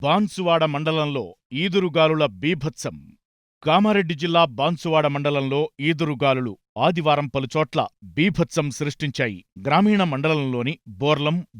బాన్సువాడ మండలంలో ఈదురుగాలుల బీభత్సం. కామారెడ్డి జిల్లా బాన్సువాడ మండలంలో ఈదురుగాలులు ఆదివారం పలుచోట్ల బీభత్సం సృష్టించాయి. గ్రామీణ మండలంలోని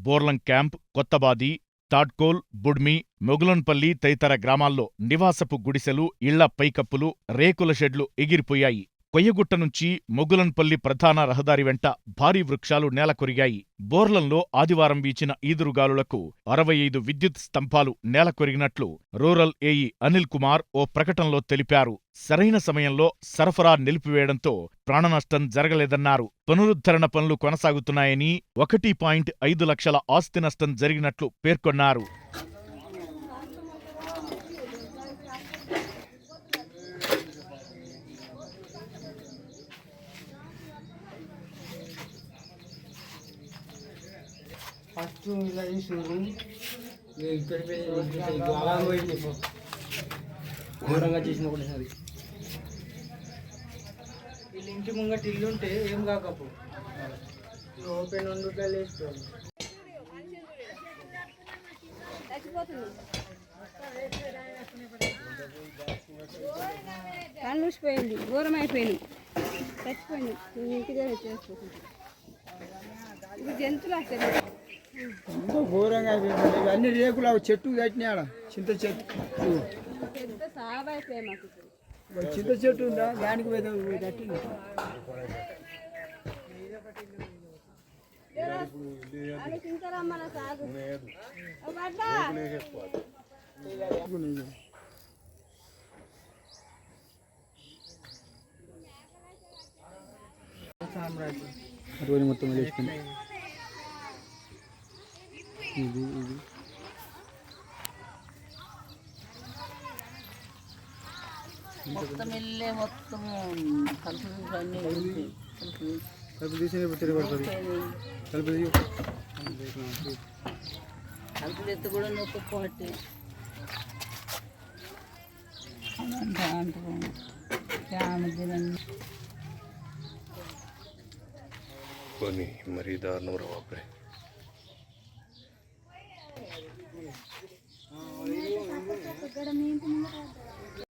బోర్లం క్యాంప్, కొత్తబాది, తాడ్కోల్, బుడ్మి, మొగులన్పల్లి తదితర గ్రామాల్లో నివాసపు గుడిసెలు, ఇళ్ల పైకప్పులు, రేకుల షెడ్లు ఎగిరిపోయాయి. కొయ్యగుట్ట నుంచి మొగులన్పల్లి ప్రధాన రహదారి వెంట భారీ వృక్షాలు నేలకొరిగాయి. బోర్లంలో ఆదివారం వీచిన ఈదురుగాలులకు 65 విద్యుత్ స్తంభాలు నేలకొరిగినట్లు రూరల్ ఏఈ అనిల్ కుమార్ ఓ ప్రకటనలో తెలిపారు. సరైన సమయంలో సరఫరా నిలిపివేయడంతో ప్రాణనష్టం జరగలేదన్నారు. పునరుద్ధరణ పనులు కొనసాగుతున్నాయని 1.5 లక్షల ఆస్తి నష్టం జరిగినట్లు పేర్కొన్నారు. ఫస్ట్ ఇలా చూసారు ఇక్కడ అలా పోయింది ఘోరంగా చేసిన ఒకటిసారి వీళ్ళు ఇంటి ముంగట ఇల్లు ఉంటే ఏం కాకపో ఓపెన్ ఉండుట్లా లేచిపోయింది. కళ్ళు ఊసిపోయింది, ఘోరం అయిపోయింది, చచ్చిపోయింది. ఇంటిగా చేసుకుంటుంది ఇది జంతువులు అసలు ఎంతో ఘోరంగా అయిపోయింది. ఇవన్నీ రేకులు అవి చెట్టు కట్టినాడ చింత చెట్టు పెద్ద సాగు అయిపోయాయి మాకు. చింత చెట్టు ఉందా దానికి కట్టింది. ఆలోచించారమ్మా సాగు సామ్రాజ్యం మొత్తం లేచిపోయింది. ఇది మొత్తం వెళ్ళే మొత్తం కలుపు తీసి తిరగబడుతుంది. కలుపులు ఎత్తు కూడా నొక్కు పోటీ కొన్ని మరీ దారుణం రా బాబాయ్. ఇక్కడ మీ ఇంటి ముందు